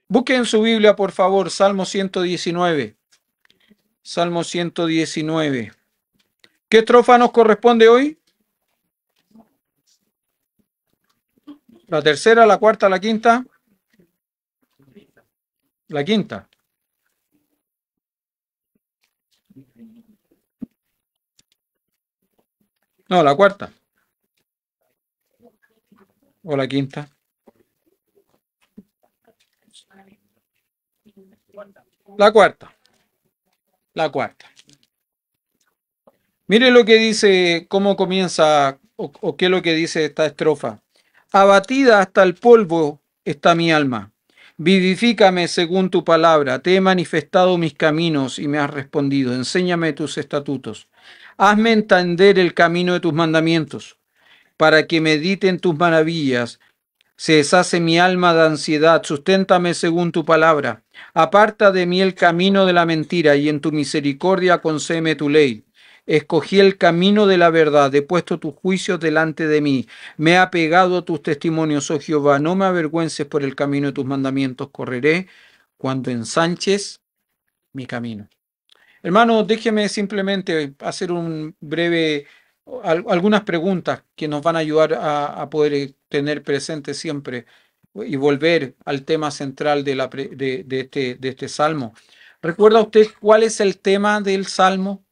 Busquen en su Biblia, por favor, Salmo 119. Salmo 119. ¿Qué estrofa nos corresponde hoy? ¿La tercera, la cuarta, la quinta? La quinta. No, la cuarta. ¿O la quinta? La cuarta. La cuarta. Mire lo que dice, cómo comienza o qué es lo que dice esta estrofa. Abatida hasta el polvo está mi alma. Vivifícame según tu palabra. Te he manifestado mis caminos y me has respondido. Enséñame tus estatutos. Hazme entender el camino de tus mandamientos, para que medite en tus maravillas. Se deshace mi alma de ansiedad. Susténtame según tu palabra. Aparta de mí el camino de la mentira y en tu misericordia concédeme tu ley. Escogí el camino de la verdad, he puesto tus juicios delante de mí, me he apegado a tus testimonios, oh Jehová, no me avergüences por el camino de tus mandamientos, correré cuando ensanches mi camino. Hermano, déjeme simplemente hacer un breve, algunas preguntas que nos van a ayudar a poder tener presente siempre y volver al tema central de este salmo. ¿Recuerda usted cuál es el tema del salmo?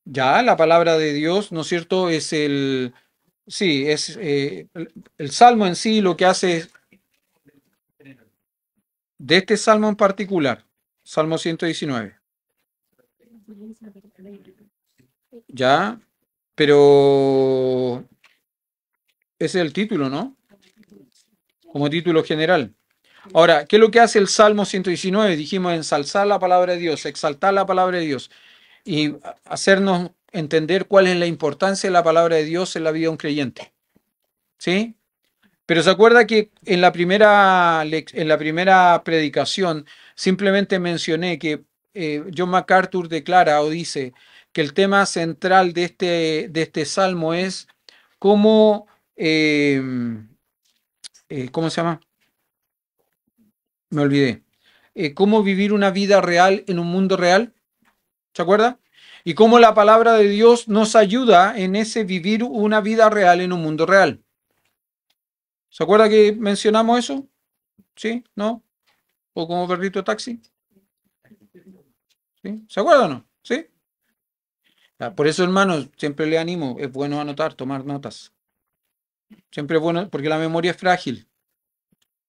Ya, la palabra de Dios, ¿no es cierto? Es sí, es el salmo en sí lo que hace de este salmo en particular, Salmo 119. Ya, pero ese es el título, ¿no? Como título general. Ahora, ¿qué es lo que hace el Salmo 119? Dijimos ensalzar la palabra de Dios, exaltar la palabra de Dios y hacernos entender cuál es la importancia de la palabra de Dios en la vida de un creyente. ¿Sí? Pero se acuerda que en la primera predicación simplemente mencioné que John MacArthur declara o dice que el tema central de este salmo es cómo, ¿cómo se llama? Me olvidé. Cómo vivir una vida real en un mundo real. ¿Se acuerda? Y cómo la palabra de Dios nos ayuda en ese vivir una vida real en un mundo real. ¿Se acuerda que mencionamos eso? ¿Sí? ¿No? ¿O como perrito taxi? ¿Sí? ¿Se acuerda o no? ¿Sí? Por eso, hermanos, siempre le animo, es bueno anotar, tomar notas. Siempre es bueno, porque la memoria es frágil.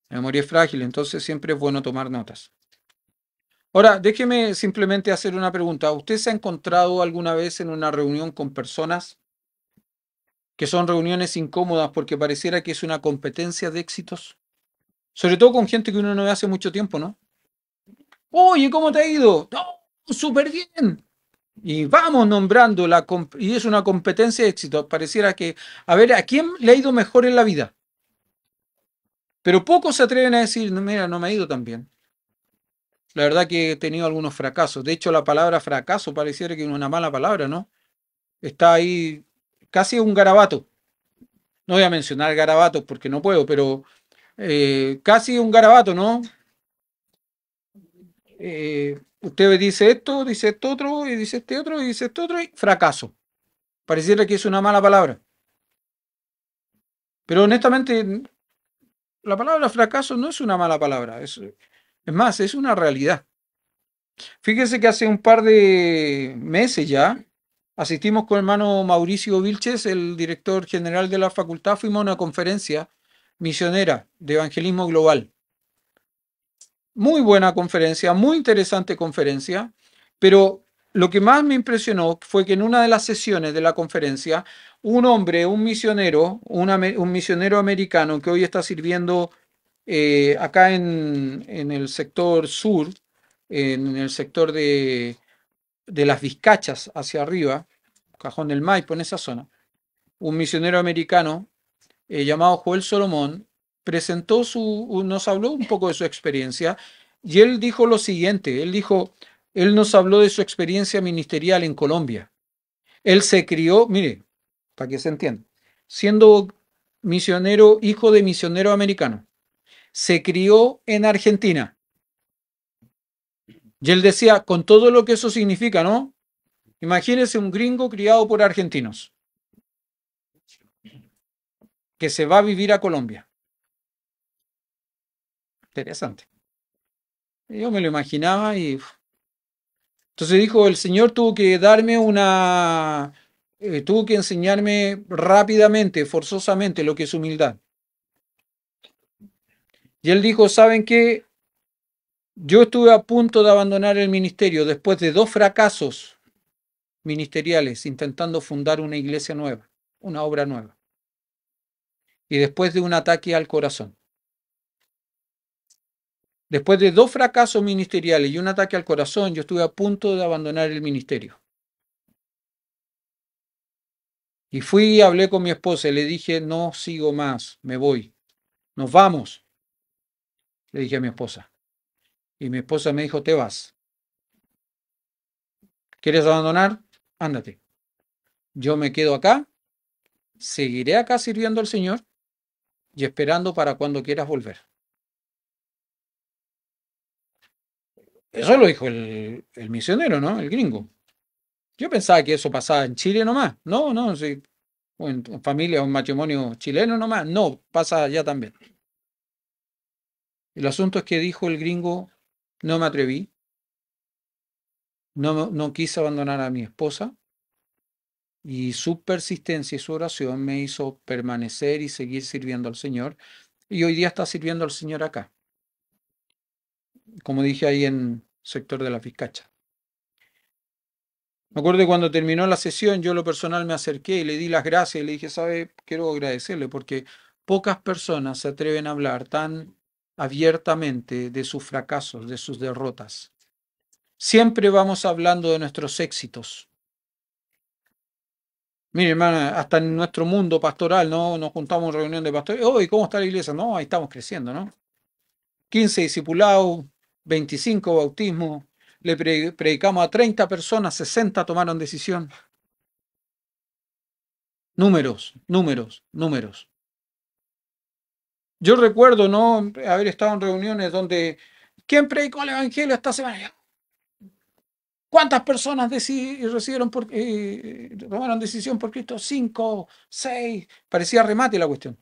La memoria es frágil, entonces siempre es bueno tomar notas. Ahora, déjeme simplemente hacer una pregunta. ¿Usted se ha encontrado alguna vez en una reunión con personas que son reuniones incómodas porque pareciera que es una competencia de éxitos? Sobre todo con gente que uno no ve hace mucho tiempo, ¿no? Oye, ¿cómo te ha ido? No, súper bien. Y vamos nombrando, y es una competencia de éxito. Pareciera que, a ver, ¿a quién le ha ido mejor en la vida? Pero pocos se atreven a decir, no, mira, no me ha ido tan bien. La verdad que he tenido algunos fracasos. De hecho, la palabra fracaso pareciera que es una mala palabra, ¿no? Está ahí casi un garabato. No voy a mencionar garabatos porque no puedo, pero casi un garabato, ¿no? Usted dice esto otro, y dice este otro, y dice este otro, y fracaso. Pareciera que es una mala palabra. Pero honestamente, la palabra fracaso no es una mala palabra. Es más, es una realidad. Fíjese que hace un par de meses ya asistimos con el hermano Mauricio Vilches, el director general de la facultad, fuimos a una conferencia misionera de evangelismo global. Muy buena conferencia, muy interesante conferencia, pero lo que más me impresionó fue que en una de las sesiones de la conferencia, un hombre, un misionero, un misionero americano que hoy está sirviendo acá en el sector sur, en el sector de las Vizcachas hacia arriba, Cajón del Maipo, en esa zona, un misionero americano llamado Joel Solomón, nos habló un poco de su experiencia y él dijo lo siguiente, él nos habló de su experiencia ministerial en Colombia Él se crió, mire, para que se entienda, siendo misionero, hijo de misionero americano, se crió en Argentina. Y él decía, con todo lo que eso significa, ¿no? Imagínese un gringo criado por argentinos, que se va a vivir a Colombia. Interesante. Yo me lo imaginaba y entonces dijo, el Señor tuvo que darme tuvo que enseñarme rápidamente, forzosamente, lo que es humildad. Y él dijo, ¿saben qué? Yo estuve a punto de abandonar el ministerio después de 2 fracasos ministeriales intentando fundar una iglesia nueva, una obra nueva, y después de un ataque al corazón. Después de 2 fracasos ministeriales y un ataque al corazón, yo estuve a punto de abandonar el ministerio. Y fui y hablé con mi esposa y le dije, no sigo más, me voy, nos vamos, le dije a mi esposa. Y mi esposa me dijo, te vas. ¿Quieres abandonar? Ándate. Yo me quedo acá, seguiré acá sirviendo al Señor y esperando para cuando quieras volver. Eso lo dijo el misionero, ¿no? El gringo. Yo pensaba que eso pasaba en Chile nomás. No, no, sí. O en familia o en matrimonio chileno nomás. No, pasa allá también. El asunto es que dijo el gringo, no me atreví, no quise abandonar a mi esposa y su persistencia y su oración me hizo permanecer y seguir sirviendo al Señor. Y hoy día está sirviendo al Señor acá, como dije ahí en sector de la Vizcacha. Me acuerdo que cuando terminó la sesión, yo lo personal me acerqué y le di las gracias y le dije, ¿sabe? Quiero agradecerle porque pocas personas se atreven a hablar tan abiertamente de sus fracasos, de sus derrotas. Siempre vamos hablando de nuestros éxitos. Mire, hermana, hasta en nuestro mundo pastoral, ¿no? Nos juntamos en reunión de pastores. Hoy, ¿cómo está la iglesia? No, ahí estamos creciendo, ¿no? 15 discipulados, 25 bautismos, le predicamos a 30 personas, 60 tomaron decisión. Números, números, números. Yo recuerdo, ¿no? Haber estado en reuniones donde, ¿quién predicó el Evangelio esta semana? ¿Cuántas personas tomaron decisión por Cristo? 5, 6. Parecía remate la cuestión.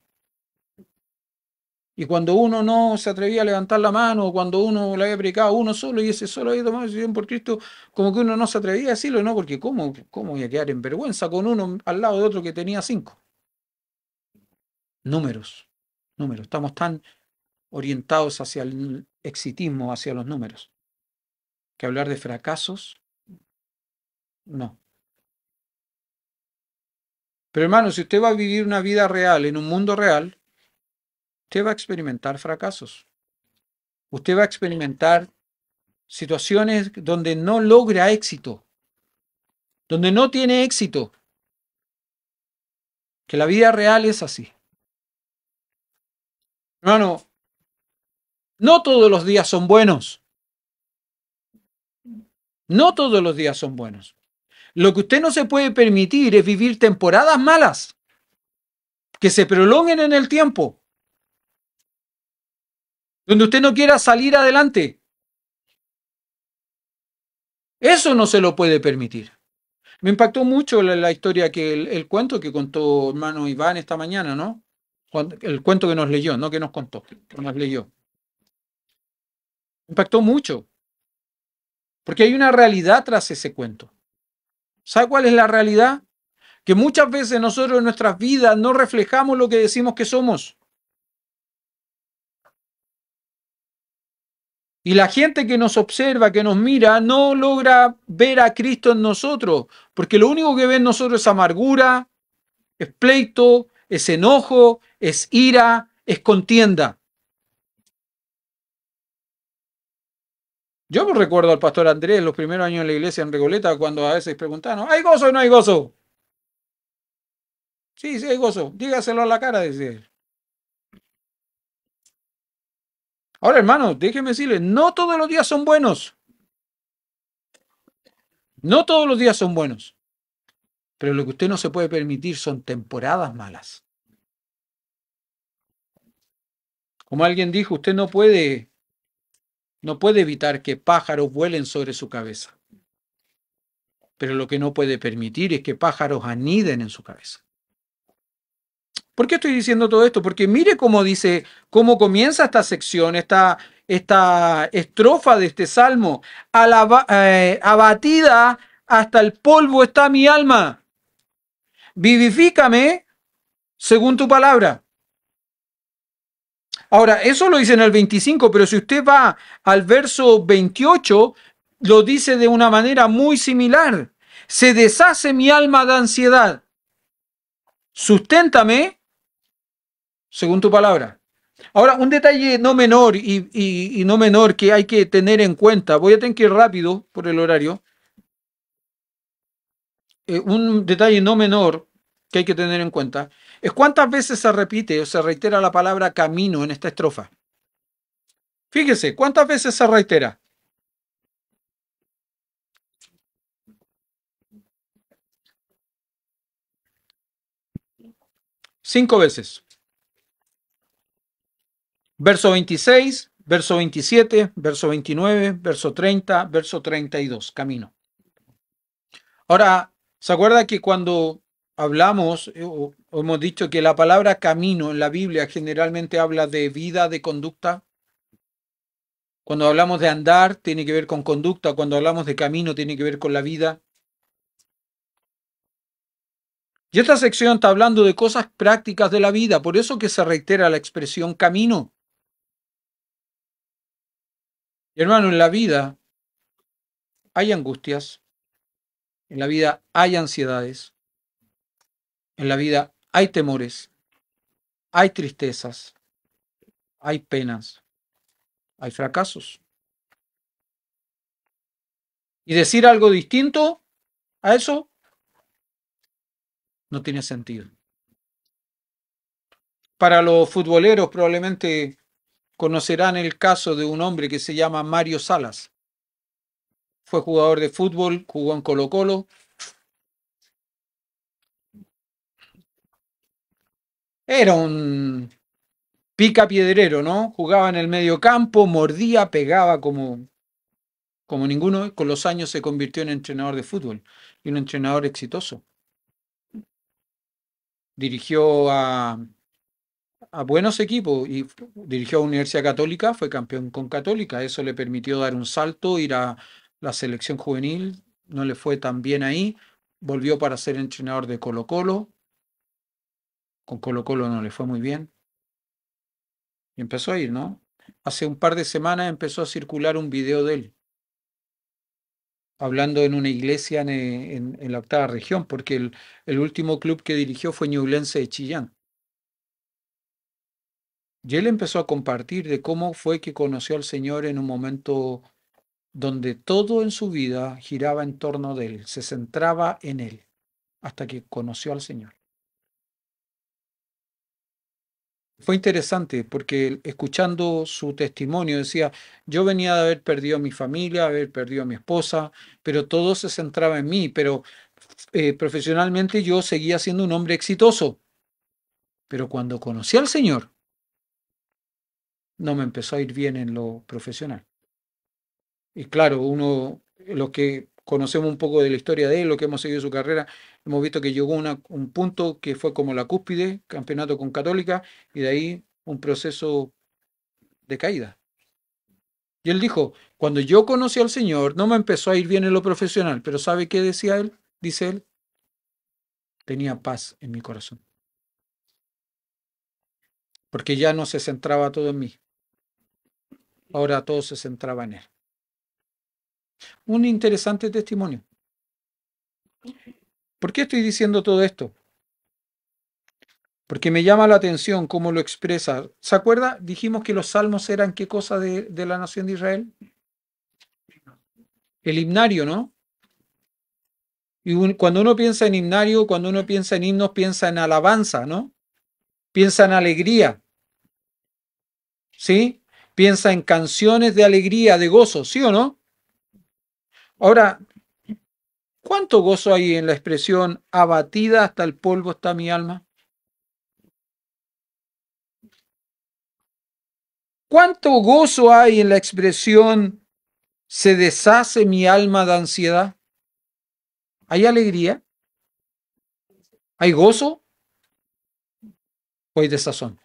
Y cuando uno no se atrevía a levantar la mano, o cuando uno le había predicado uno solo y ese solo había tomado decisión por Cristo, como que uno no se atrevía a decirlo, ¿no? Porque ¿cómo voy a quedar en vergüenza con uno al lado de otro que tenía 5? Números, números. Estamos tan orientados hacia el exitismo, hacia los números, que hablar de fracasos, no. Pero hermano, si usted va a vivir una vida real, en un mundo real, usted va a experimentar fracasos. Usted va a experimentar situaciones donde no logra éxito, donde no tiene éxito, que la vida real es así. Hermano, no todos los días son buenos, no todos los días son buenos. Lo que usted no se puede permitir es vivir temporadas malas, que se prolonguen en el tiempo, donde usted no quiera salir adelante. Eso no se lo puede permitir. Me impactó mucho la historia el cuento que contó hermano Iván esta mañana, ¿no? El cuento que nos leyó, no que nos contó, que nos leyó. Me impactó mucho, porque hay una realidad tras ese cuento. ¿Sabe cuál es la realidad? Que muchas veces nosotros en nuestras vidas no reflejamos lo que decimos que somos. Y la gente que nos observa, que nos mira, no logra ver a Cristo en nosotros, porque lo único que ve en nosotros es amargura, es pleito, es enojo, es ira, es contienda. Yo me recuerdo al pastor Andrés los primeros años en la iglesia en Recoleta, cuando a veces preguntaban, ¿hay gozo o no hay gozo? Sí, sí hay gozo, dígaselo a la cara, decía él. Ahora, hermano, déjeme decirle, no todos los días son buenos. No todos los días son buenos. Pero lo que usted no se puede permitir son temporadas malas. Como alguien dijo, usted no puede evitar que pájaros vuelen sobre su cabeza. Pero lo que no puede permitir es que pájaros aniden en su cabeza. ¿Por qué estoy diciendo todo esto? Porque mire cómo dice, cómo comienza esta sección, esta estrofa de este salmo. Abatida hasta el polvo está mi alma. Vivifícame según tu palabra. Ahora, eso lo dice en el 25, pero si usted va al verso 28, lo dice de una manera muy similar. Se deshace mi alma de ansiedad. Susténtame según tu palabra. Ahora, un detalle no menor y no menor que hay que tener en cuenta. Voy a tener que ir rápido por el horario. Un detalle no menor que hay que tener en cuenta es cuántas veces se repite o se reitera la palabra camino en esta estrofa. Fíjese, ¿cuántas veces se reitera? 5 veces. Verso 26, verso 27, verso 29, verso 30, verso 32, camino. Ahora, ¿se acuerda que cuando hablamos o hemos dicho que la palabra camino en la Biblia generalmente habla de vida, de conducta? Cuando hablamos de andar, tiene que ver con conducta. Cuando hablamos de camino, tiene que ver con la vida. Y esta sección está hablando de cosas prácticas de la vida. Por eso que se reitera la expresión camino. Y hermano, en la vida hay angustias. En la vida hay ansiedades. En la vida hay temores. Hay tristezas. Hay penas. Hay fracasos. Y decir algo distinto a eso no tiene sentido. Para los futboleros probablemente conocerán el caso de un hombre que se llama Mario Salas. Fue jugador de fútbol, jugó en Colo-Colo. Era un pica piedrero, ¿no? Jugaba en el medio campo, mordía, pegaba como ninguno. Con los años se convirtió en entrenador de fútbol y un entrenador exitoso. Dirigió a buenos equipos y dirigió a Universidad Católica, fue campeón con Católica. Eso le permitió dar un salto, ir a la selección juvenil. No le fue tan bien ahí. Volvió para ser entrenador de Colo-Colo. Con Colo-Colo no le fue muy bien. Y empezó a ir, ¿no? Hace un par de semanas empezó a circular un video de él, hablando en una iglesia en la octava región, porque el último club que dirigió fue Ñublense de Chillán. Y él empezó a compartir de cómo fue que conoció al Señor en un momento donde todo en su vida giraba en torno de él, se centraba en él, hasta que conoció al Señor. Fue interesante porque escuchando su testimonio decía, yo venía de haber perdido a mi familia, haber perdido a mi esposa, pero todo se centraba en mí, pero profesionalmente yo seguía siendo un hombre exitoso. Pero cuando conocí al Señor, no me empezó a ir bien en lo profesional. Y claro, los que conocemos un poco de la historia de él, lo que hemos seguido su carrera, hemos visto que llegó a un punto que fue como la cúspide, campeonato con Católica, y de ahí un proceso de caída. Y él dijo, cuando yo conocí al Señor, no me empezó a ir bien en lo profesional, pero ¿sabe qué decía él? Dice él, tenía paz en mi corazón, porque ya no se centraba todo en mí, ahora todo se centraba en él. Un interesante testimonio. ¿Por qué estoy diciendo todo esto? Porque me llama la atención cómo lo expresa. ¿Se acuerda? Dijimos que los salmos eran qué cosa de la nación de Israel. El himnario, ¿no? Y cuando uno piensa en himnario, cuando uno piensa en himnos, piensa en alabanza, ¿no? Piensa en alegría, ¿sí? Piensa en canciones de alegría, de gozo, ¿sí o no? Ahora, ¿Cuánto gozo hay en la expresión abatida hasta el polvo está mi alma? ¿Cuánto gozo hay en la expresión se deshace mi alma de ansiedad? ¿Hay alegría? ¿Hay gozo o hay desazón?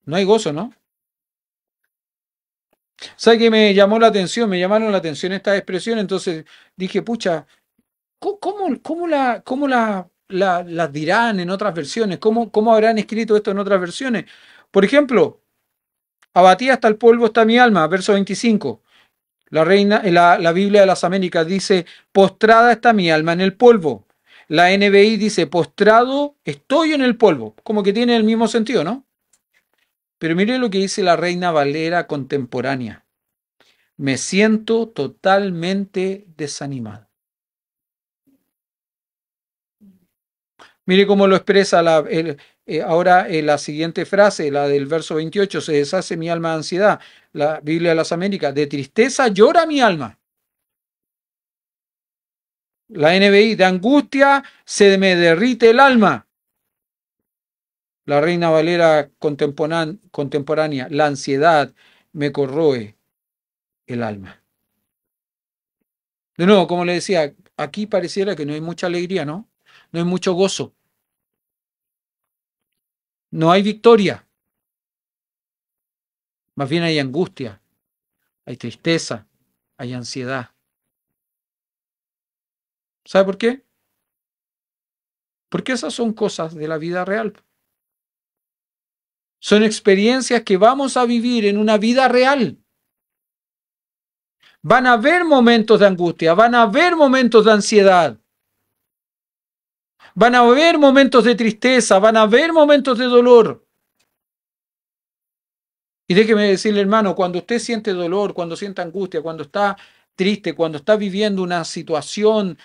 No hay gozo, ¿no? ¿Sabe qué me llamó la atención? Me llamaron la atención estas expresiones, entonces dije, pucha, ¿cómo las dirán en otras versiones? ¿Cómo habrán escrito esto en otras versiones? Por ejemplo, abatida hasta el polvo está mi alma, verso 25. La Biblia de las Américas dice, postrada está mi alma en el polvo. La NBI dice, postrado estoy en el polvo. Como que tiene el mismo sentido, ¿no? Pero mire lo que dice la Reina Valera contemporánea. Me siento totalmente desanimado. Mire cómo lo expresa ahora la siguiente frase, la del verso 28, se deshace mi alma de ansiedad. La Biblia de las Américas, de tristeza llora mi alma. La NBI, de angustia se me derrite el alma. La Reina Valera contemporánea, la ansiedad me corroe el alma. De nuevo, como le decía, aquí pareciera que no hay mucha alegría, ¿no? No hay mucho gozo. No hay victoria. Más bien hay angustia, hay tristeza, hay ansiedad. ¿Sabe por qué? Porque esas son cosas de la vida real. Son experiencias que vamos a vivir en una vida real. Van a haber momentos de angustia, van a haber momentos de ansiedad, van a haber momentos de tristeza, van a haber momentos de dolor. Y déjeme decirle, hermano, cuando usted siente dolor, cuando siente angustia, cuando está triste, cuando está viviendo una situación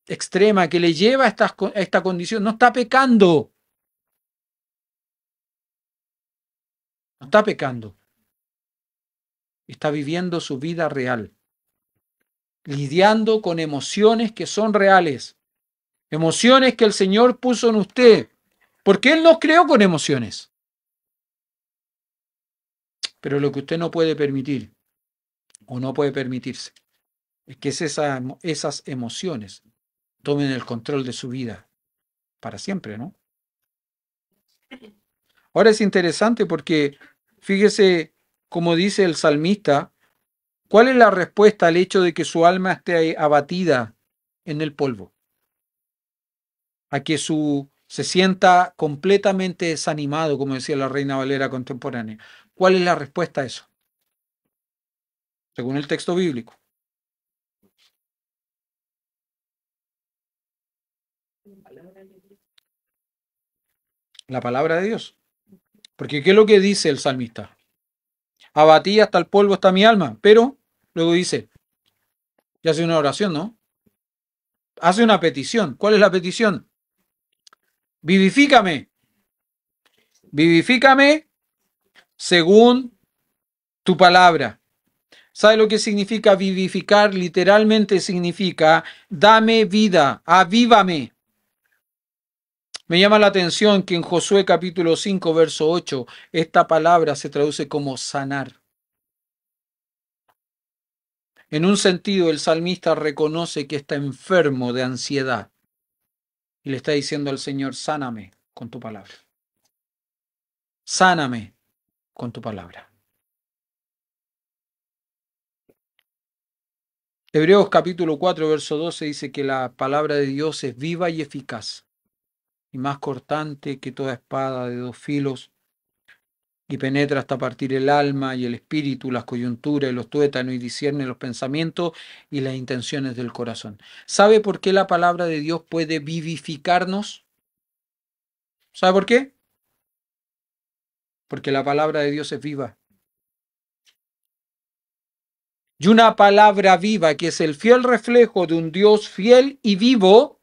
extrema que le lleva a esta condición, no está pecando. No está pecando. Está viviendo su vida real, lidiando con emociones que son reales, emociones que el Señor puso en usted, porque Él nos creó con emociones. Pero lo que usted no puede permitir o no puede permitirse es que esas emociones tomen el control de su vida para siempre, ¿no? Ahora es interesante porque fíjese como dice el salmista, ¿cuál es la respuesta al hecho de que su alma esté abatida en el polvo? A que se sienta completamente desanimado, como decía la Reina Valera contemporánea. ¿Cuál es la respuesta a eso? Según el texto bíblico. La palabra de Dios. Porque ¿qué es lo que dice el salmista? Abatí hasta el polvo está mi alma, pero luego dice, y hace una oración, ¿no? Hace una petición. ¿Cuál es la petición? Vivifícame. Vivifícame según tu palabra. ¿Sabe lo que significa vivificar? Literalmente significa dame vida, avívame. Me llama la atención que en Josué capítulo 5, verso 8, esta palabra se traduce como sanar. En un sentido, el salmista reconoce que está enfermo de ansiedad y le está diciendo al Señor, sáname con tu palabra. Sáname con tu palabra. Hebreos capítulo 4, verso 12 dice que la palabra de Dios es viva y eficaz y más cortante que toda espada de dos filos y penetra hasta partir el alma y el espíritu, las coyunturas y los tuétanos y discierne los pensamientos y las intenciones del corazón. ¿Sabe por qué la palabra de Dios puede vivificarnos? ¿Sabe por qué? Porque la palabra de Dios es viva. Y una palabra viva, que es el fiel reflejo de un Dios fiel y vivo,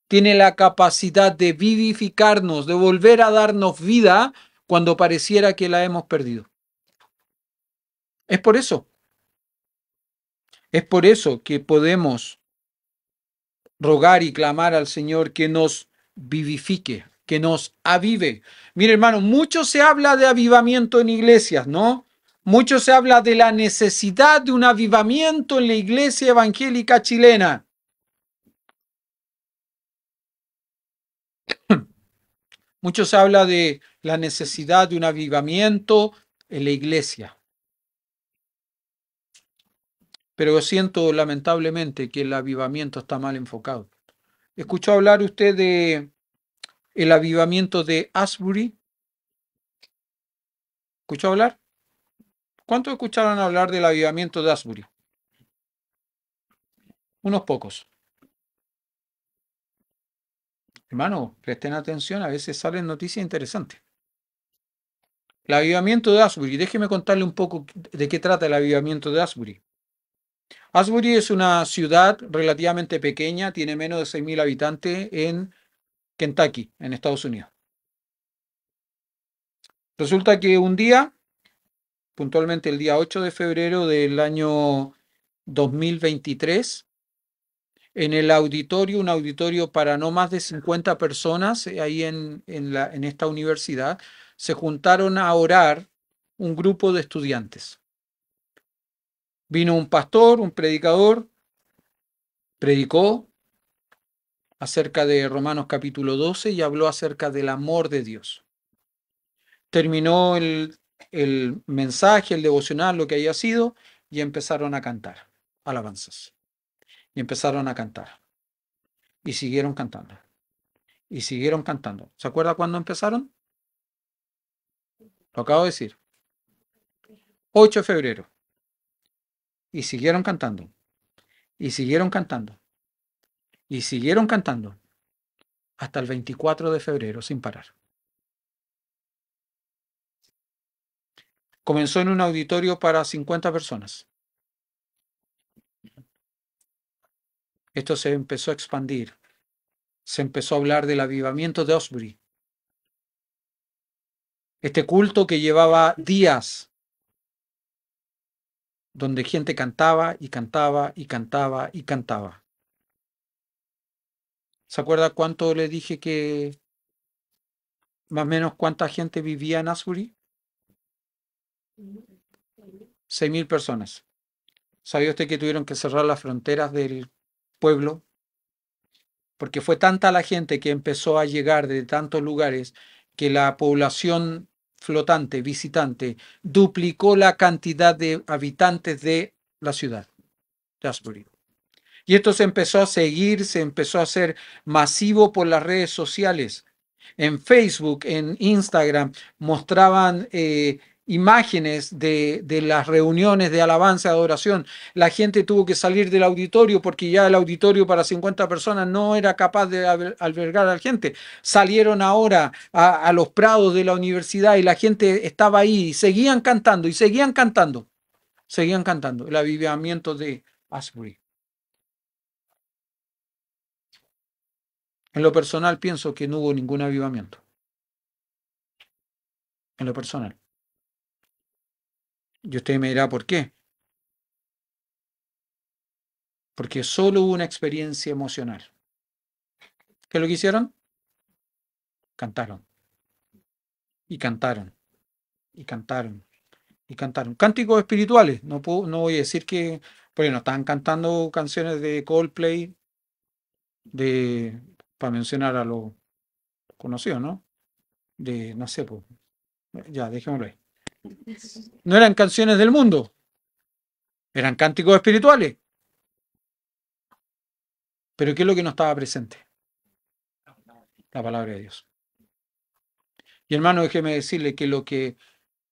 tiene la capacidad de vivificarnos, de volver a darnos vida cuando pareciera que la hemos perdido. Es por eso. Es por eso que podemos rogar y clamar al Señor que nos vivifique, que nos avive. Mire, hermano, mucho se habla de avivamiento en iglesias, ¿no? Mucho se habla de la necesidad de un avivamiento en la iglesia evangélica chilena. Mucho se habla de la necesidad de un avivamiento en la iglesia. Pero yo siento lamentablemente que el avivamiento está mal enfocado. ¿Escuchó hablar usted de el avivamiento de Asbury? ¿Escuchó hablar? ¿Cuántos escucharon hablar del avivamiento de Asbury? Unos pocos. Hermano, presten atención, a veces salen noticias interesantes. El avivamiento de Asbury, déjeme contarle un poco de qué trata el avivamiento de Asbury. Asbury es una ciudad relativamente pequeña, tiene menos de 6.000 habitantes en Kentucky, en Estados Unidos. Resulta que un día, puntualmente el día 8 de febrero del año 2023, en el auditorio, un auditorio para no más de 50 personas, ahí en esta universidad, se juntaron a orar un grupo de estudiantes. Vino un pastor, un predicador, predicó acerca de Romanos capítulo 12 y habló acerca del amor de Dios. Terminó el mensaje, el devocional, lo que haya sido, y empezaron a cantar alabanzas. Y empezaron a cantar. Y siguieron cantando. Y siguieron cantando. ¿Se acuerda cuándo empezaron? Lo acabo de decir. 8 de febrero. Y siguieron cantando. Y siguieron cantando. Y siguieron cantando. Hasta el 24 de febrero sin parar. Comenzó en un auditorio para 50 personas. Esto se empezó a expandir. Se empezó a hablar del avivamiento de Asbury. Este culto que llevaba días, donde gente cantaba y cantaba y cantaba y cantaba. ¿Se acuerda cuánto le dije que más o menos cuánta gente vivía en Asbury? 6.000 personas. ¿Sabía usted que tuvieron que cerrar las fronteras del pueblo? Porque fue tanta la gente que empezó a llegar de tantos lugares que la población flotante, visitante, duplicó la cantidad de habitantes de la ciudad de Asbury. Y esto se empezó a seguir, se empezó a hacer masivo por las redes sociales. En Facebook, en Instagram, mostraban imágenes de las reuniones de alabanza y adoración. La gente tuvo que salir del auditorio porque ya el auditorio para 50 personas no era capaz de albergar a la gente. Salieron ahora a los prados de la universidad y la gente estaba ahí y seguían cantando y seguían cantando. Seguían cantando el avivamiento de Asbury. En lo personal pienso que no hubo ningún avivamiento. En lo personal. Y usted me dirá, ¿por qué? Porque solo hubo una experiencia emocional. ¿Qué es lo que hicieron? Cantaron. Y cantaron. Y cantaron. Y cantaron. Cánticos espirituales. No voy a decir que, porque no estaban cantando canciones de Coldplay, para mencionar a lo conocido, ¿no? No sé, pues, ya, dejémoslo ahí. No eran canciones del mundo. Eran cánticos espirituales. Pero ¿qué es lo que no estaba presente? La palabra de Dios. Y hermano, déjeme decirle que lo que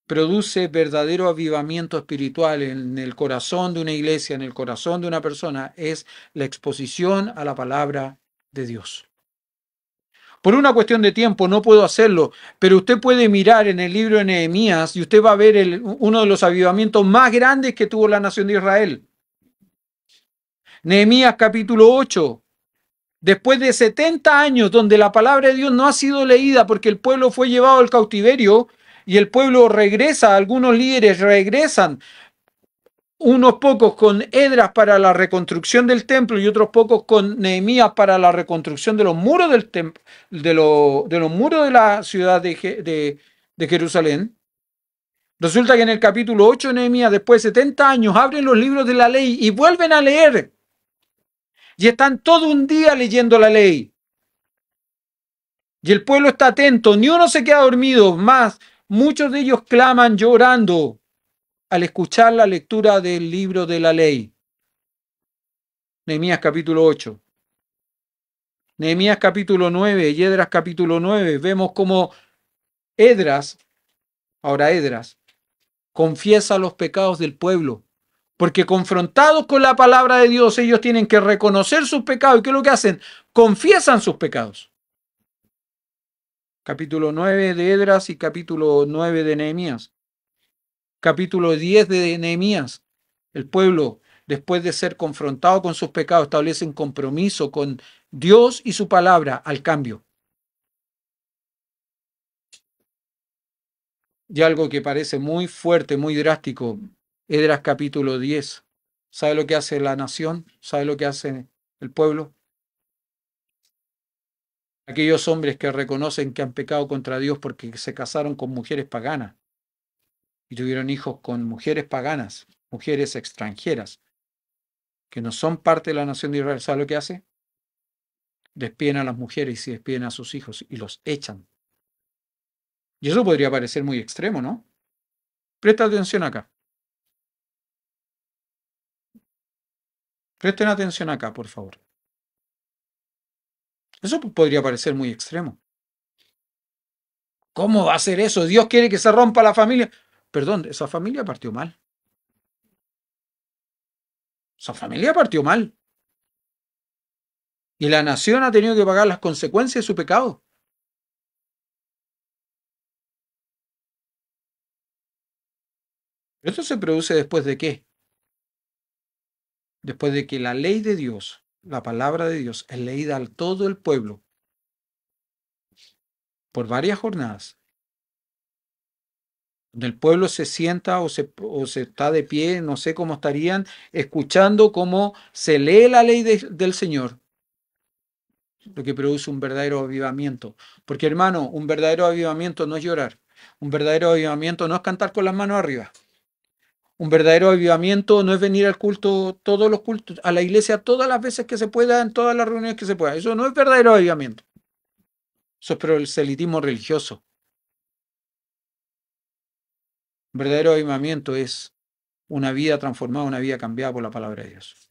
produce verdadero avivamiento espiritual en el corazón de una iglesia, en el corazón de una persona, es la exposición a la palabra de Dios. Por una cuestión de tiempo no puedo hacerlo, pero usted puede mirar en el libro de Nehemías y usted va a ver uno de los avivamientos más grandes que tuvo la nación de Israel. Nehemías capítulo 8. Después de 70 años donde la palabra de Dios no ha sido leída porque el pueblo fue llevado al cautiverio y el pueblo regresa, algunos líderes regresan unos pocos con Esdras para la reconstrucción del templo y otros pocos con Nehemías para la reconstrucción de los muros del templo, de los muros de la ciudad de Jerusalén. Resulta que en el capítulo 8 de Nehemías, después de 70 años, abren los libros de la ley y vuelven a leer. Y están todo un día leyendo la ley. Y el pueblo está atento, ni uno se queda dormido, más muchos de ellos claman llorando al escuchar la lectura del libro de la ley. Nehemías capítulo 8. Nehemías capítulo 9 y Esdras capítulo 9. Vemos como Esdras, ahora Esdras, confiesa los pecados del pueblo. Porque confrontados con la palabra de Dios, ellos tienen que reconocer sus pecados. ¿Y qué es lo que hacen? Confiesan sus pecados. Capítulo 9 de Esdras y capítulo 9 de Nehemías. Capítulo 10 de Nehemías. El pueblo, después de ser confrontado con sus pecados, establece un compromiso con Dios y su palabra al cambio. Y algo que parece muy fuerte, muy drástico, Esdras capítulo 10. ¿Sabe lo que hace la nación? ¿Sabe lo que hace el pueblo? Aquellos hombres que reconocen que han pecado contra Dios porque se casaron con mujeres paganas y tuvieron hijos con mujeres paganas, mujeres extranjeras, que no son parte de la nación de Israel. ¿Sabe lo que hace? Despiden a las mujeres y despiden a sus hijos y los echan. Y eso podría parecer muy extremo, ¿no? Presta atención acá. Presten atención acá, por favor. Eso podría parecer muy extremo. ¿Cómo va a ser eso? Dios quiere que se rompa la familia. Perdón, esa familia partió mal. Esa familia partió mal. Y la nación ha tenido que pagar las consecuencias de su pecado. ¿Esto se produce después de qué? Después de que la ley de Dios, la palabra de Dios, es leída a todo el pueblo por varias jornadas, donde el pueblo se sienta o se está de pie, no sé cómo estarían, escuchando cómo se lee la ley del Señor, lo que produce un verdadero avivamiento. Porque hermano, un verdadero avivamiento no es llorar, un verdadero avivamiento no es cantar con las manos arriba. Un verdadero avivamiento no es venir al culto, todos los cultos, a la iglesia todas las veces que se pueda, en todas las reuniones que se pueda. Eso no es verdadero avivamiento. Eso es proselitismo religioso. Un verdadero avivamiento es una vida transformada, una vida cambiada por la palabra de Dios.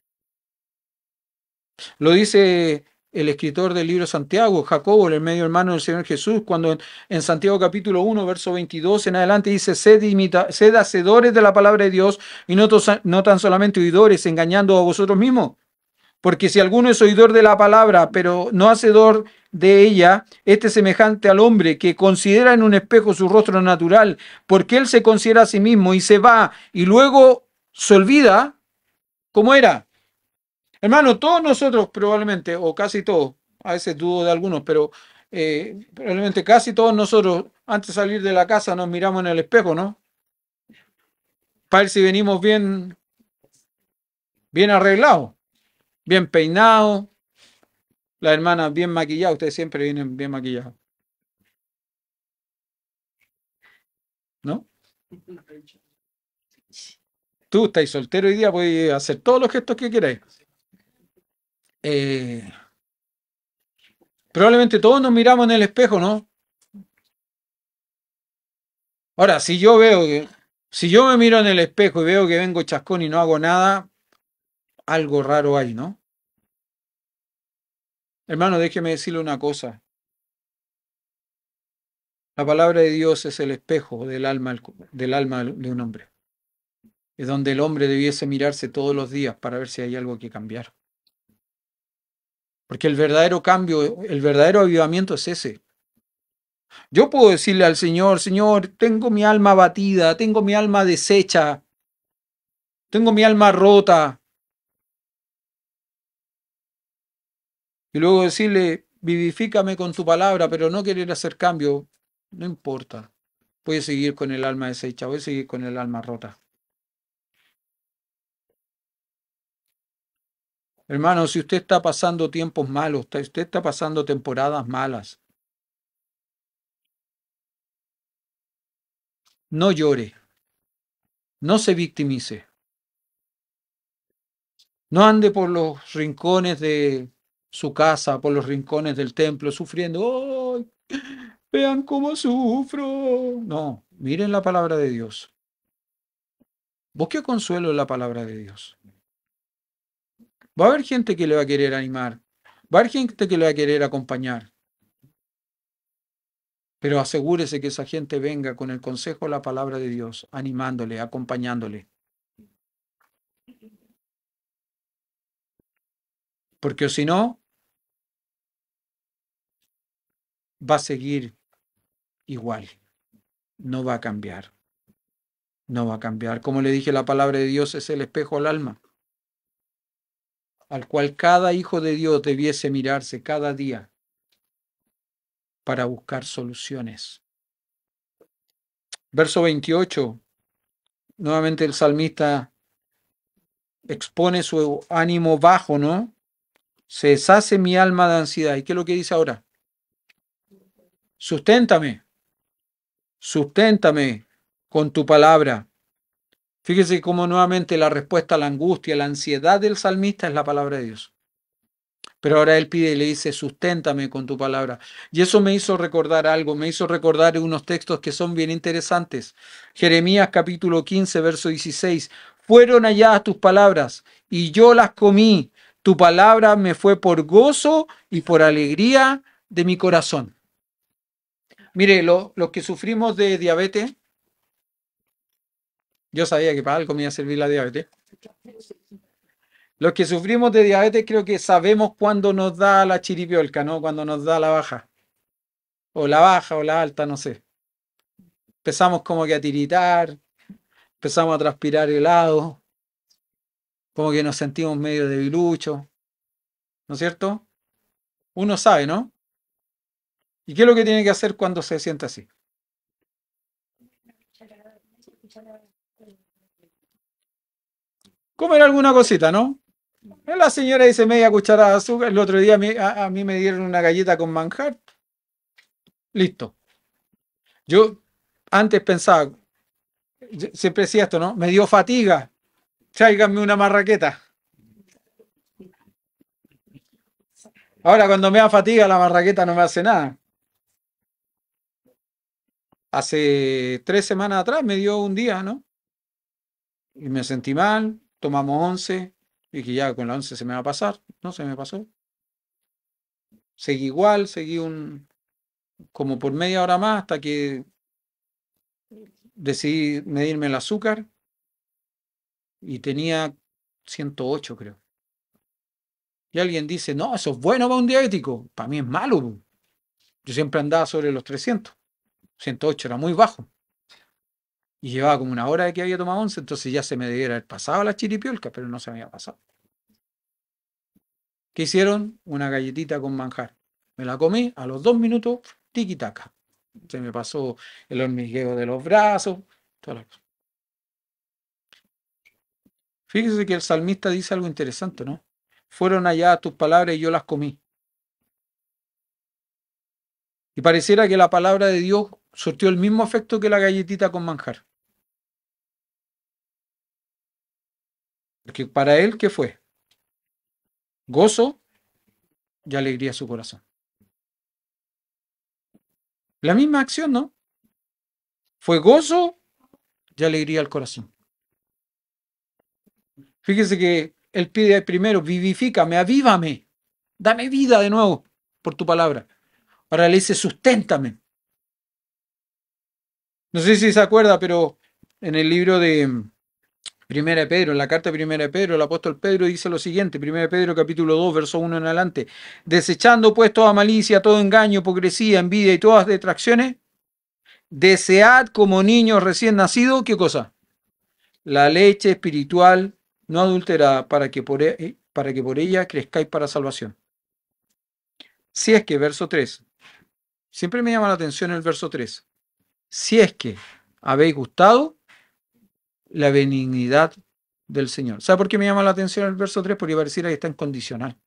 Lo dice el escritor del libro Santiago, Jacobo, el medio hermano del Señor Jesús, cuando en Santiago capítulo 1, verso 22 en adelante dice, sed hacedores de la palabra de Dios y no tan solamente oidores, engañando a vosotros mismos. Porque si alguno es oidor de la palabra, pero no hacedor de ella, este es semejante al hombre que considera en un espejo su rostro natural, porque él se considera a sí mismo y se va y luego se olvida cómo era. Hermano, todos nosotros probablemente, o casi todos, a veces dudo de algunos, pero probablemente casi todos nosotros, antes de salir de la casa, nos miramos en el espejo, ¿no? Para ver si venimos bien, bien arreglados, bien peinados, las hermanas bien maquilladas, ustedes siempre vienen bien maquillados, ¿no? Tú estás soltero hoy día, puedes hacer todos los gestos que queráis. Eh, Probablemente todos nos miramos en el espejo, ¿no? Ahora, si yo me miro en el espejo y veo que vengo chascón y no hago nada, algo raro hay, ¿no? Hermano, déjeme decirle una cosa. La palabra de Dios es el espejo del alma de un hombre. Es donde el hombre debiese mirarse todos los días para ver si hay algo que cambiar. Porque el verdadero cambio, el verdadero avivamiento es ese. Yo puedo decirle al Señor, Señor, tengo mi alma abatida, tengo mi alma deshecha, tengo mi alma rota. Y luego decirle, vivifícame con tu palabra, pero no querer hacer cambio, no importa. Voy a seguir con el alma deshecha, voy a seguir con el alma rota. Hermano, si usted está pasando tiempos malos, usted está pasando temporadas malas, no llore, no se victimice, no ande por los rincones de su casa, por los rincones del templo, sufriendo. ¡Ay! Vean cómo sufro. No, miren la palabra de Dios. Busque consuelo en la palabra de Dios. Va a haber gente que le va a querer animar, va a haber gente que le va a querer acompañar, pero asegúrese que esa gente venga con el consejo de la palabra de Dios, animándole, acompañándole. Porque si no, va a seguir igual, no va a cambiar, no va a cambiar. Como le dije, la palabra de Dios es el espejo al alma, al cual cada hijo de Dios debiese mirarse cada día para buscar soluciones. Verso 28, nuevamente el salmista expone su ánimo bajo, ¿no? Se deshace mi alma de ansiedad. ¿Y qué es lo que dice ahora? Susténtame, susténtame con tu palabra. Fíjese cómo nuevamente la respuesta a la angustia, la ansiedad del salmista es la palabra de Dios. Pero ahora él pide y le dice, susténtame con tu palabra. Y eso me hizo recordar algo, me hizo recordar unos textos que son bien interesantes. Jeremías capítulo 15, verso 16. Fueron allá tus palabras y yo las comí. Tu palabra me fue por gozo y por alegría de mi corazón. Mire, los que sufrimos de diabetes, yo sabía que para algo me iba a servir la diabetes. Los que sufrimos de diabetes creo que sabemos cuándo nos da la chiripiolca, ¿no? Cuando nos da la baja. O la baja o la alta, no sé. Empezamos como que a tiritar, empezamos a transpirar helado, como que nos sentimos medio debiluchos, ¿no es cierto? Uno sabe, ¿no? ¿Y qué es lo que tiene que hacer cuando se siente así? Comer alguna cosita, ¿no? La señora dice media cucharada de azúcar. El otro día a mí me dieron una galleta con manjar. Listo. Yo antes pensaba, siempre decía esto, ¿no? Me dio fatiga. Tráiganme una marraqueta. Ahora cuando me da fatiga la marraqueta no me hace nada. Hace 3 semanas atrás me dio un día, ¿no? Y me sentí mal, tomamos 11, y que ya con la 11 se me va a pasar, no se me pasó. Seguí igual, como por media hora más hasta que decidí medirme el azúcar y tenía 108, creo. Y alguien dice, no, eso es bueno para un diabético. Para mí es malo, po. Yo siempre andaba sobre los 300. 108 era muy bajo. Y llevaba como una hora de que había tomado 11, entonces ya se me debiera haber pasado la chiripiolca, pero no se me había pasado. ¿Qué hicieron? Una galletita con manjar. Me la comí, a los 2 minutos, tiki-taka. Se me pasó el hormigueo de los brazos, todas las cosas. Fíjese que el salmista dice algo interesante, ¿no? Fueron allá tus palabras y yo las comí. Y pareciera que la palabra de Dios surtió el mismo efecto que la galletita con manjar. Porque para él, ¿qué fue? Gozo y alegría a su corazón. La misma acción, ¿no? Fue gozo y alegría al corazón. Fíjese que él pide primero, vivifícame, avívame, dame vida de nuevo por tu palabra. Ahora le dice, susténtame. No sé si se acuerda, pero en el libro de Primera de Pedro, en la carta de Primera de Pedro, el apóstol Pedro dice lo siguiente, Primera de Pedro capítulo 2, verso 1 en adelante, desechando pues toda malicia, todo engaño, hipocresía, envidia y todas detracciones, desead como niños recién nacidos, ¿qué cosa? La leche espiritual no adulterada para que por ella crezcáis para salvación. Si es que, verso 3, siempre me llama la atención el verso 3, si es que habéis gustado la benignidad del Señor. ¿Sabe por qué me llama la atención el verso 3? Porque pareciera que está en condicional.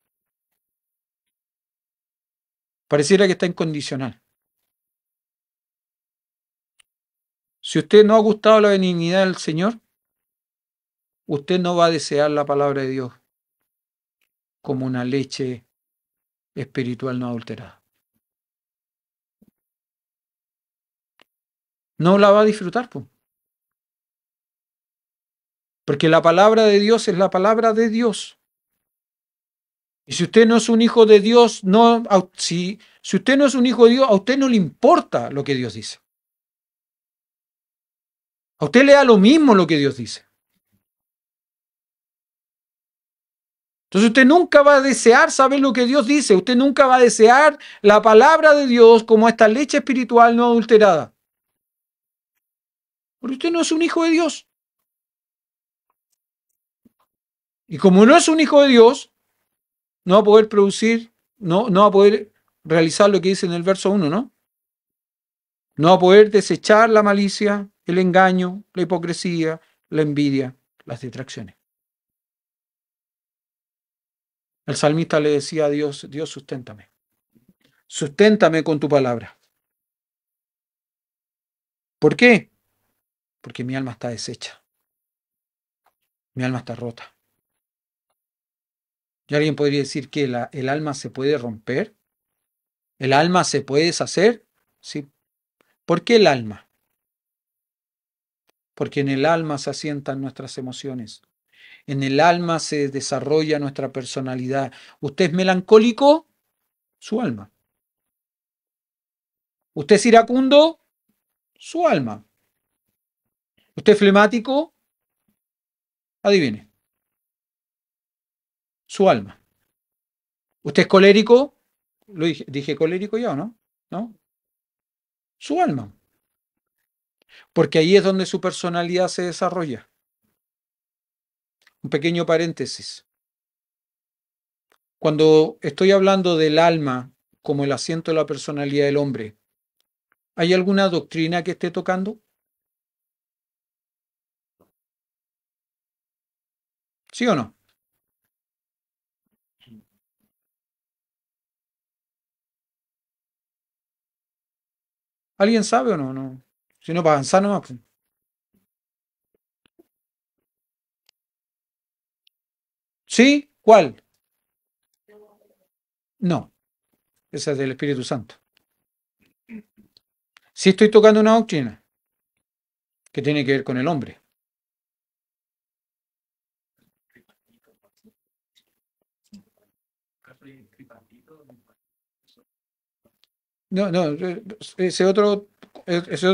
Pareciera que está en condicional. Si usted no ha gustado la benignidad del Señor, usted no va a desear la palabra de Dios como una leche espiritual no adulterada. No la va a disfrutar, pues. Porque la palabra de Dios es la palabra de Dios. Y si usted no es un hijo de Dios, si usted no es un hijo de Dios, a usted no le importa lo que Dios dice. A usted le da lo mismo lo que Dios dice. Entonces usted nunca va a desear saber lo que Dios dice. Usted nunca va a desear la palabra de Dios como esta leche espiritual no adulterada. Porque usted no es un hijo de Dios. Y como no es un hijo de Dios, no va a poder producir, no va a poder realizar lo que dice en el verso 1, ¿no? No va a poder desechar la malicia, el engaño, la hipocresía, la envidia, las distracciones. El salmista le decía a Dios, Dios, susténtame. Susténtame con tu palabra. ¿Por qué? Porque mi alma está deshecha. Mi alma está rota. Y alguien podría decir que el alma se puede romper. ¿El alma se puede deshacer? Sí. ¿Por qué el alma? Porque en el alma se asientan nuestras emociones. En el alma se desarrolla nuestra personalidad. ¿Usted es melancólico? Su alma. ¿Usted es iracundo? Su alma. ¿Usted es flemático? Adivine. Su alma. ¿Usted es colérico? Lo dije colérico ya, ¿o no? ¿No? Su alma. Porque ahí es donde su personalidad se desarrolla. Un pequeño paréntesis. Cuando estoy hablando del alma como el asiento de la personalidad del hombre, ¿hay alguna doctrina que esté tocando? ¿Sí o no? ¿Alguien sabe o no? No. Si no, para avanzar nomás, pues. ¿Sí? ¿Cuál? No, esa es del Espíritu Santo. Sí estoy tocando una doctrina que tiene que ver con el hombre. No, no, ese otro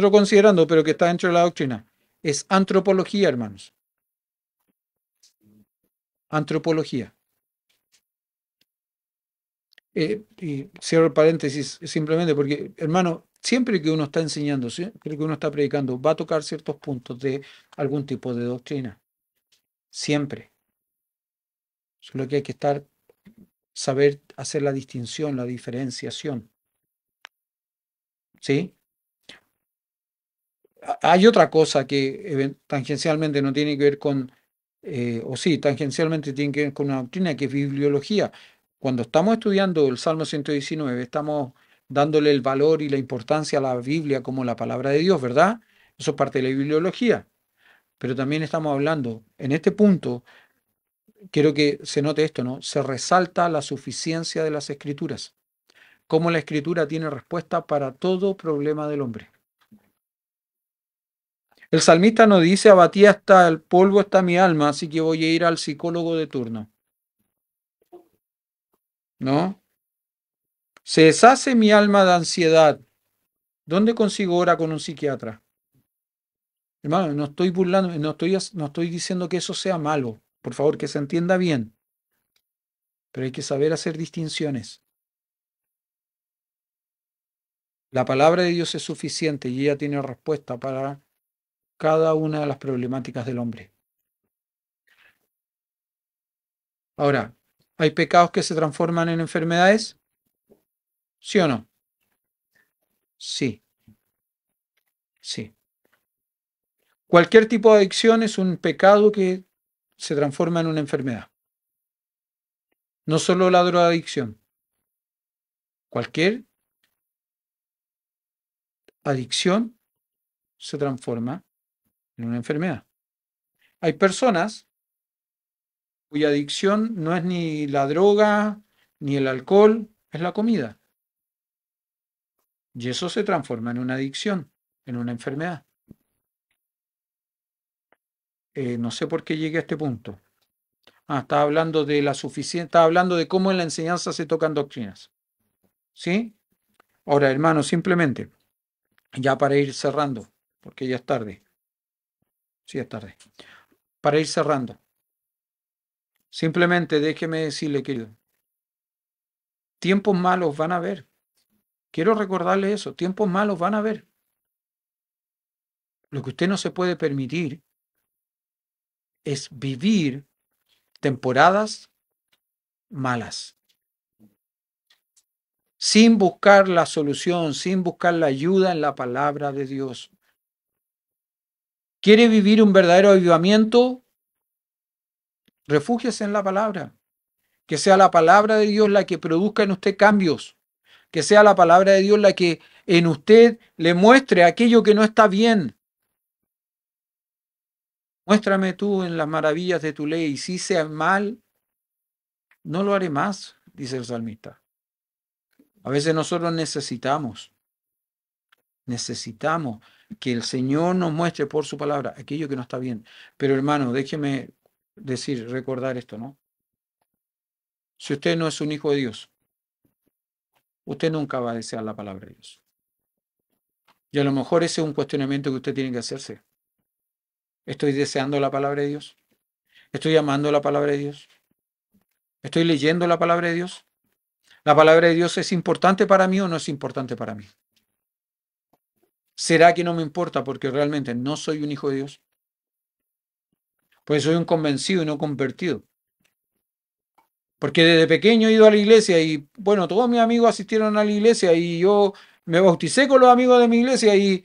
considerando, pero que está dentro de la doctrina. Es antropología, hermanos. Antropología. Y cierro el paréntesis simplemente porque, hermano, siempre que uno está enseñando, siempre que uno está predicando, va a tocar ciertos puntos de algún tipo de doctrina. Siempre. Solo que hay que saber hacer la distinción, la diferenciación. ¿Sí? Hay otra cosa que tangencialmente no tiene que ver con, o sí, tangencialmente tiene que ver con una doctrina que es bibliología. Cuando estamos estudiando el Salmo 119, estamos dándole el valor y la importancia a la Biblia como la palabra de Dios, ¿verdad? Eso es parte de la bibliología. Pero también estamos hablando, en este punto, quiero que se note esto, ¿no? Se resalta la suficiencia de las escrituras, cómo la escritura tiene respuesta para todo problema del hombre. El salmista no dice, abatí hasta el polvo está mi alma, así que voy a ir al psicólogo de turno. ¿No? Se deshace mi alma de ansiedad. ¿Dónde consigo hora con un psiquiatra? Hermano, no estoy burlando, no estoy diciendo que eso sea malo. Por favor, que se entienda bien. Pero hay que saber hacer distinciones. La palabra de Dios es suficiente y ella tiene respuesta para cada una de las problemáticas del hombre. Ahora, ¿hay pecados que se transforman en enfermedades? ¿Sí o no? Sí, sí. Cualquier tipo de adicción es un pecado que se transforma en una enfermedad. No solo la drogadicción, cualquier adicción se transforma en una enfermedad. Hay personas cuya adicción no es ni la droga, ni el alcohol, es la comida. Y eso se transforma en una adicción, en una enfermedad. No sé por qué llegué a este punto. Estaba hablando de la suficiencia, estaba hablando de cómo en la enseñanza se tocan doctrinas. ¿Sí? Ahora, hermano, simplemente, ya para ir cerrando, porque ya es tarde. Sí, es tarde. Para ir cerrando. Simplemente déjeme decirle, querido, tiempos malos van a haber. Quiero recordarle eso, tiempos malos van a haber. Lo que usted no se puede permitir es vivir temporadas malas, sin buscar la solución, sin buscar la ayuda en la palabra de Dios. ¿Quiere vivir un verdadero avivamiento? Refúgiese en la palabra. Que sea la palabra de Dios la que produzca en usted cambios. Que sea la palabra de Dios la que en usted le muestre aquello que no está bien. Muéstrame tú en las maravillas de tu ley. Y si sea mal, no lo haré más, dice el salmista. A veces nosotros necesitamos que el Señor nos muestre por su palabra aquello que no está bien. Pero hermano, déjeme decir, recordar esto, ¿no? Si usted no es un hijo de Dios, usted nunca va a desear la palabra de Dios. Y a lo mejor ese es un cuestionamiento que usted tiene que hacerse. ¿Estoy deseando la palabra de Dios? ¿Estoy amando la palabra de Dios? ¿Estoy leyendo la palabra de Dios? ¿La palabra de Dios es importante para mí o no es importante para mí? ¿Será que no me importa porque realmente no soy un hijo de Dios? Pues soy un convencido y no convertido. Porque desde pequeño he ido a la iglesia y, bueno, todos mis amigos asistieron a la iglesia y yo me bauticé con los amigos de mi iglesia y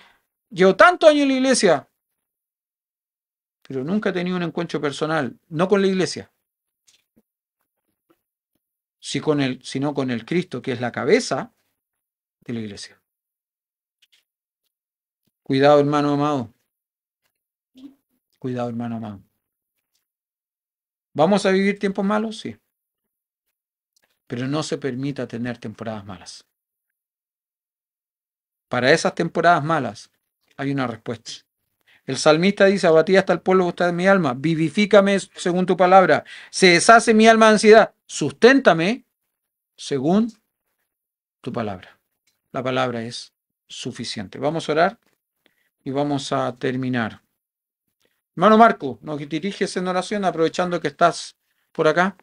llevo tantos años en la iglesia, pero nunca he tenido un encuentro personal, no con la iglesia, sino con el Cristo, que es la cabeza de la iglesia. Cuidado, hermano amado. Cuidado, hermano amado. ¿Vamos a vivir tiempos malos? Sí. Pero no se permita tener temporadas malas. Para esas temporadas malas hay una respuesta. El salmista dice, abatida hasta el polvo está en mi alma, vivifícame según tu palabra, se deshace mi alma de ansiedad, susténtame según tu palabra. La palabra es suficiente. Vamos a orar y vamos a terminar. Hermano Marco, nos diriges en oración aprovechando que estás por acá.